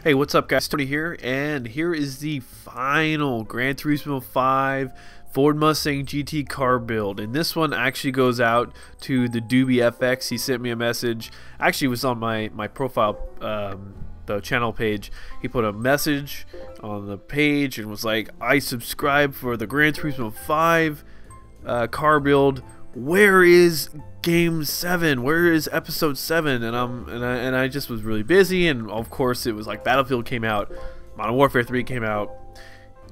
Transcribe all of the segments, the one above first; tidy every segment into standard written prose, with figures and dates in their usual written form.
Hey, what's up guys, Tony here, and here is the final Gran Turismo 5 Ford Mustang GT car build, and this one actually goes out to the Doobie FX. He sent me a message, actually it was on my profile, the channel page. He put a message on the page and was like, I subscribe for the Gran Turismo 5 car build. Where is game 7? Where is episode 7? And I just was really busy, and of course it was like Battlefield came out, Modern Warfare 3 came out,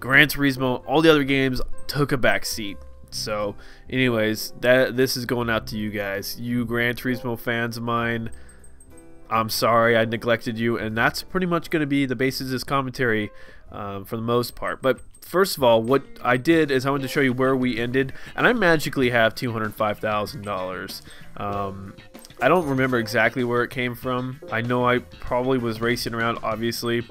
Gran Turismo, all the other games took a back seat. So anyways, this is going out to you guys, you Gran Turismo fans of mine. I'm sorry I neglected you, and that's pretty much going to be the basis of this commentary for the most part. But first of all, what I did is I wanted to show you where we ended, and I magically have $205,000. I don't remember exactly where it came from. I know I probably was racing around, obviously.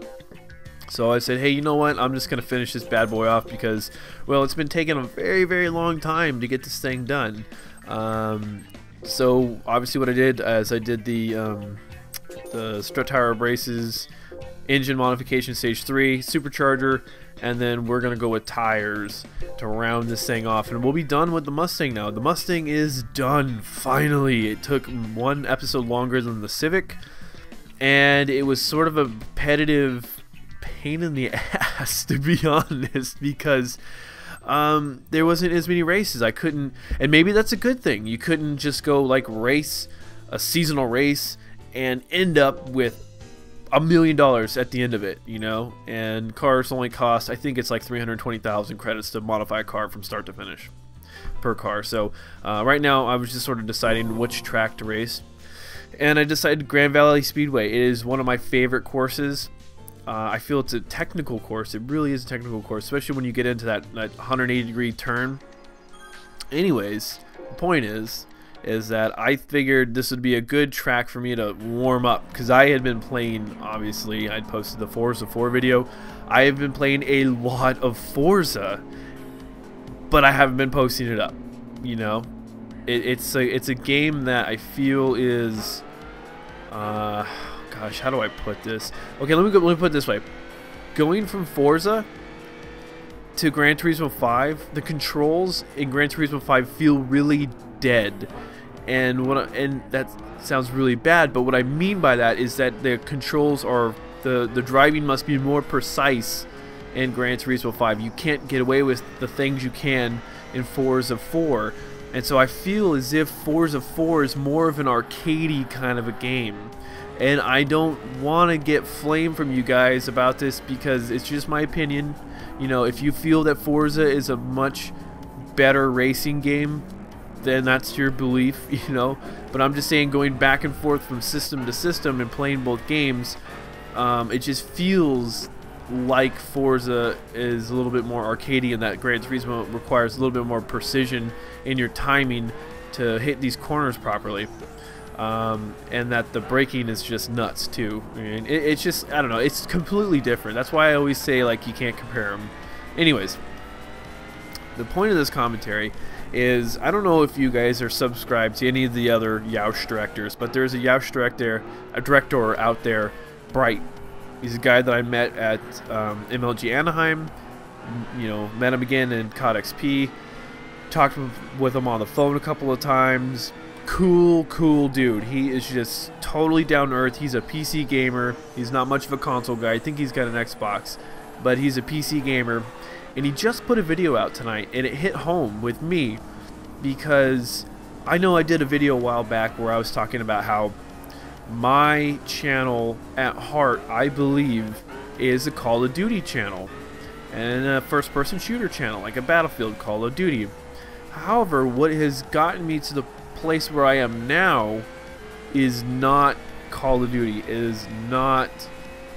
So I said, hey, you know what? I'm just going to finish this bad boy off because, well, it's been taking a very, very long time to get this thing done. So obviously what I did is I did the strut tower braces, engine modification stage 3, supercharger, and then we're gonna go with tires to round this thing off, and we'll be done with the Mustang now. The Mustang is done finally. It took one episode longer than the Civic, and it was sort of a repetitive pain in the ass, to be honest, because there wasn't as many races. I couldn't, and maybe that's a good thing. You couldn't just go like race a seasonal race and end up with $1 million at the end of it, you know. And cars only cost, I think it's like 320,000 credits to modify a car from start to finish per car. So right now I was just sort of deciding which track to race, and I decided Grand Valley Speedway. It is one of my favorite courses. I feel it's a technical course. It really is a technical course, especially when you get into that 180-degree turn. Anyways, the point is that I figured this would be a good track for me to warm up, because I had been playing, obviously I'd posted the Forza 4 video. I have been playing a lot of Forza, but I haven't been posting it up, you know. It's a game that I feel is gosh, how do I put this? Okay, let me put it this way. Going from Forza to Gran Turismo 5, the controls in Gran Turismo 5 feel really dead. And that sounds really bad, but what I mean by that is that the controls are, the driving must be more precise in Gran Turismo 5. You can't get away with the things you can in Forza 4. And so I feel as if Forza 4 is more of an arcadey kind of a game. And I don't want to get flame from you guys about this, because it's just my opinion. You know, if you feel that Forza is a much better racing game, then that's your belief, you know. But I'm just saying, going back and forth from system to system and playing both games, it just feels like Forza is a little bit more arcadey, and that Gran Turismo requires a little bit more precision in your timing to hit these corners properly. And that the braking is just nuts too. I mean, it's just, I don't know, it's completely different. That's why I always say, like, you can't compare them. Anyways, the point of this commentary is, I don't know if you guys are subscribed to any of the other Yeousch directors, but there's a Yeousch director out there, Brite. He's a guy that I met at MLG Anaheim. You know, met him again in COD XP. Talked with him on the phone a couple of times. Cool dude. He is just totally down to earth. He's a PC gamer. He's not much of a console guy. I think he's got an Xbox, but he's a PC gamer. And he just put a video out tonight, and it hit home with me, because I know I did a video a while back where I was talking about how my channel at heart, I believe, is a Call of Duty channel and a first-person shooter channel, like a Battlefield, Call of Duty. However, what has gotten me to the place where I am now is not Call of Duty, is not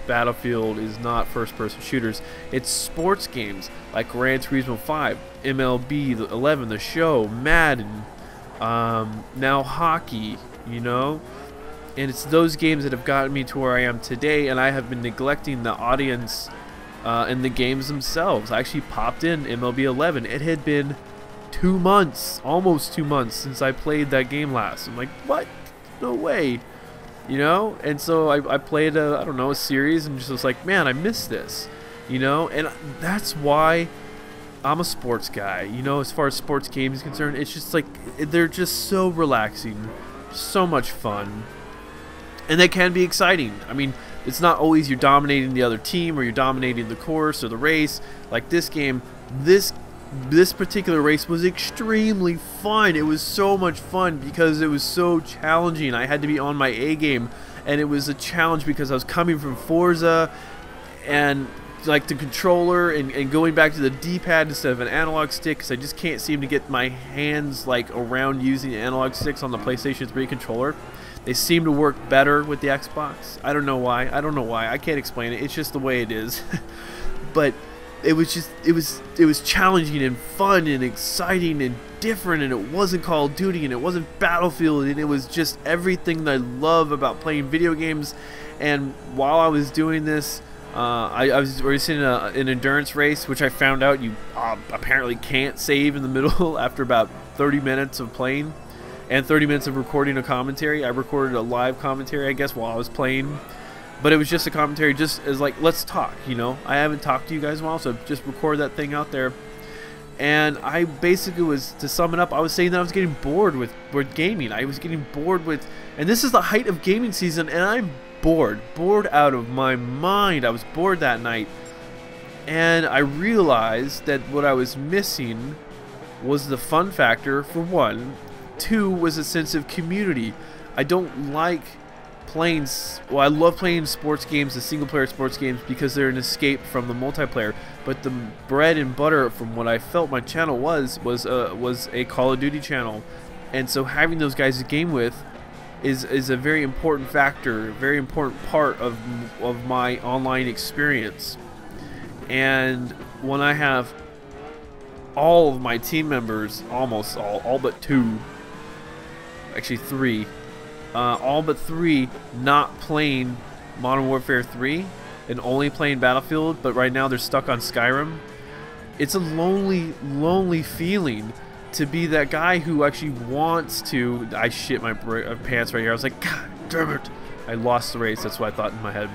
Battlefield, is not first-person shooters. It's sports games like Gran Turismo 5, MLB 11, The Show, Madden, now hockey, you know. And it's those games that have gotten me to where I am today, and I have been neglecting the audience and the games themselves. I actually popped in MLB 11. It had been 2 months, almost 2 months, since I played that game last. I'm like, what? No way. you know. And so I played I don't know, a series, and just was like, man, I miss this, you know. And that's why I'm a sports guy, you know. As far as sports games is concerned, it's just like they're just so relaxing, so much fun, and they can be exciting. I mean, it's not always you're dominating the other team or you're dominating the course or the race. Like this game, this particular race was extremely fun. It was so much fun because it was so challenging. I had to be on my A game, and it was a challenge because I was coming from Forza, and like the controller and going back to the D-pad instead of an analog stick, because I just can't seem to get my hands like around using analog sticks on the PlayStation 3 controller. They seem to work better with the Xbox. I don't know why. I can't explain it. It's just the way it is. But it was challenging and fun and exciting and different, and it wasn't Call of Duty, and it wasn't Battlefield, and it was just everything that I love about playing video games. And while I was doing this, I was racing an endurance race, which I found out you apparently can't save in the middle after about 30 minutes of playing and 30 minutes of recording a commentary. I recorded a live commentary, I guess, while I was playing. But it was just a commentary, just as like, let's talk, you know. I haven't talked to you guys in a while, so just record that thing out there. And I basically was, to sum it up, I was saying that I was getting bored with gaming. I was getting bored with, and this is the height of gaming season, and I'm bored out of my mind. I was bored that night, and I realized that what I was missing was the fun factor, for one. Two was a sense of community. I don't like playing, well, I love playing sports games, the single player sports games, because they're an escape from the multiplayer. But the bread and butter from what I felt my channel was a Call of Duty channel, and so having those guys to game with is a very important factor, very important part of my online experience. And when I have all of my team members, almost all but two, actually three, all but three not playing Modern Warfare 3 and only playing Battlefield, but right now they're stuck on Skyrim, it's a lonely feeling to be that guy who actually wants to. I shit my pants right here. I was like, God damn it, I lost the race. That's what I thought in my head.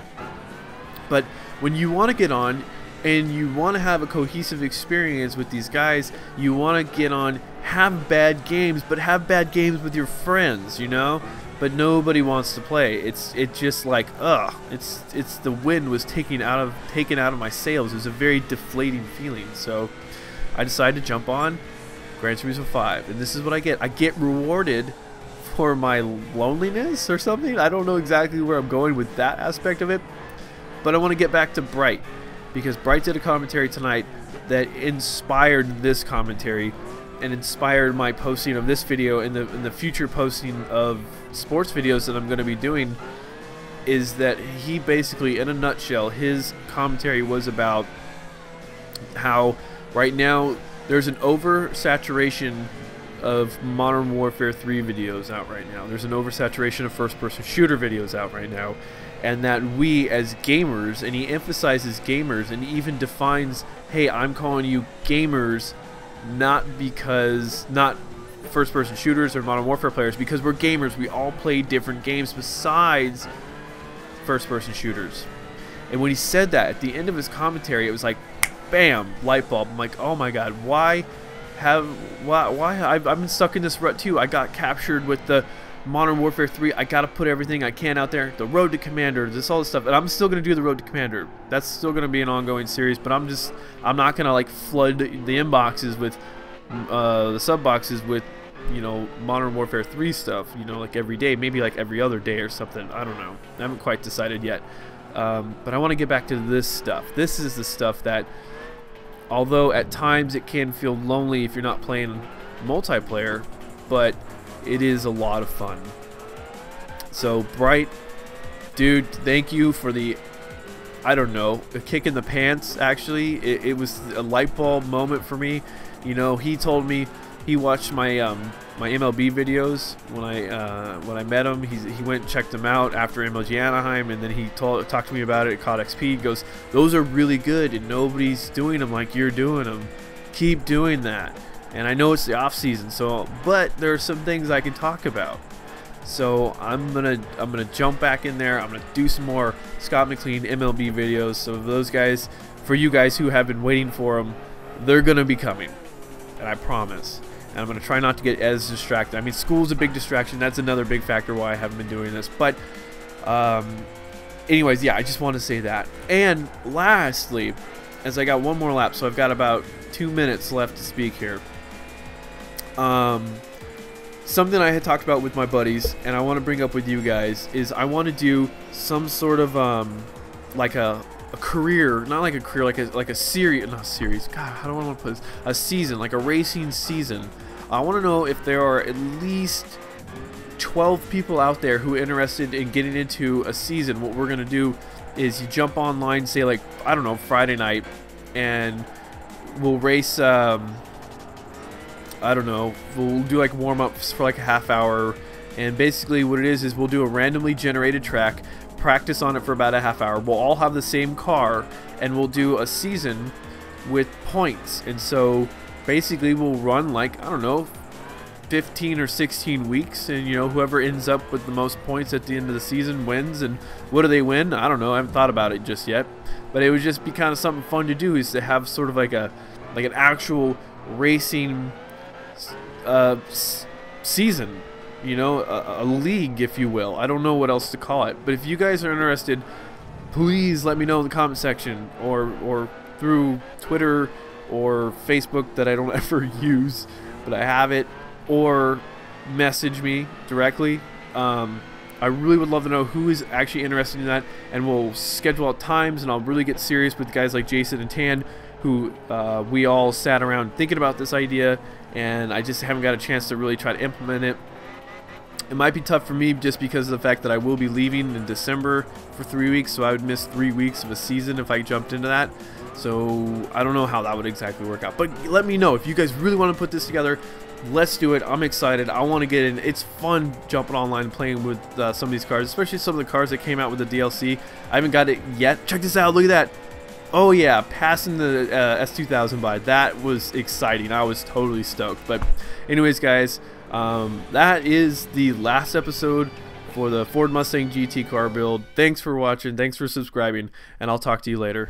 But when you want to get on and you want to have a cohesive experience with these guys, you want to get on, have bad games, but have bad games with your friends, you know. But nobody wants to play. It's just like, it's the wind was taken out of my sails. It was a very deflating feeling. So I decided to jump on Gran Turismo 5, and this is what I get. I get rewarded for my loneliness or something. I don't know exactly where I'm going with that aspect of it, but I want to get back to Brite, because Brite did a commentary tonight that inspired this commentary and inspired my posting of this video and the future posting of sports videos that I'm going to be doing. Is that he basically, in a nutshell, his commentary was about how right now there's an oversaturation of Modern Warfare 3 videos out right now. There's an oversaturation of first-person shooter videos out right now. And that we as gamers, and he emphasizes gamers, and he even defines, hey, I'm calling you gamers, not first-person shooters or Modern Warfare players, because we're gamers. We all play different games besides first-person shooters. And when he said that at the end of his commentary, it was like, bam, light bulb. I'm like, oh my God, why I've been stuck in this rut too. I got captured with the Modern Warfare 3. I gotta put everything I can out there. The Road to Commander, all this stuff, and I'm still gonna do the Road to Commander. That's still gonna be an ongoing series. But I'm not gonna like flood the inboxes with the sub boxes with, you know, Modern Warfare 3 stuff. You know, like every day, maybe like every other day or something. I don't know. I haven't quite decided yet. But I want to get back to this stuff. This is the stuff that, although at times it can feel lonely if you're not playing multiplayer, but it is a lot of fun. So Brite, dude, thank you for the, I don't know, a kick in the pants. Actually, it was a light bulb moment for me. You know, he told me he watched my my MLB videos when I met him. He went and checked them out after MLG Anaheim, and then he talked to me about it at COD XP. He goes, those are really good, and nobody's doing them like you're doing them. Keep doing that. And I know it's the off season, so but there are some things I can talk about. So I'm gonna jump back in there. I'm gonna do some more Scott McLean MLB videos. So those guys, for you guys who have been waiting for them, they're gonna be coming, and I promise. And I'm gonna try not to get as distracted. I mean, school's a big distraction. That's another big factor why I haven't been doing this. But anyways, yeah, I just want to say that. And lastly, as I got one more lap, so I've got about 2 minutes left to speak here. Something I had talked about with my buddies, and I want to bring up with you guys, is I want to do some sort of like a career, not like a career, like a series, not series. God, how do I want to put this? A season, like a racing season. I want to know if there are at least 12 people out there who are interested in getting into a season. What we're gonna do is you jump online, say like, I don't know, Friday night, and we'll race. I don't know, we'll do like warm-ups for like a half hour, and basically what it is we'll do a randomly generated track, practice on it for about a half hour. We'll all have the same car, and we'll do a season with points. And so basically we'll run like, I don't know, 15 or 16 weeks, and you know, whoever ends up with the most points at the end of the season wins. And what do they win? I don't know, I haven't thought about it just yet, but it would just be kind of something fun to do, is to have sort of like an actual racing season, you know, a league, if you will. I don't know what else to call it, but if you guys are interested, please let me know in the comment section, or through Twitter or Facebook that I don't ever use, but I have it, or message me directly. I really would love to know who is actually interested in that, and we'll schedule out times, and I'll really get serious with guys like Jason and Tan, who we all sat around thinking about this idea, and I just haven't got a chance to really try to implement it. It might be tough for me just because of the fact that I will be leaving in December for 3 weeks, so I would miss 3 weeks of a season if I jumped into that. So I don't know how that would exactly work out, but let me know if you guys really want to put this together. Let's do it. I'm excited. I want to get in. It's fun jumping online and playing with some of these cars, especially some of the cars that came out with the DLC. I haven't got it yet. Check this out. Look at that. Oh yeah, passing the S2000 by. That was exciting. I was totally stoked. But anyways, guys, that is the last episode for the Ford Mustang GT car build. Thanks for watching. Thanks for subscribing, and I'll talk to you later.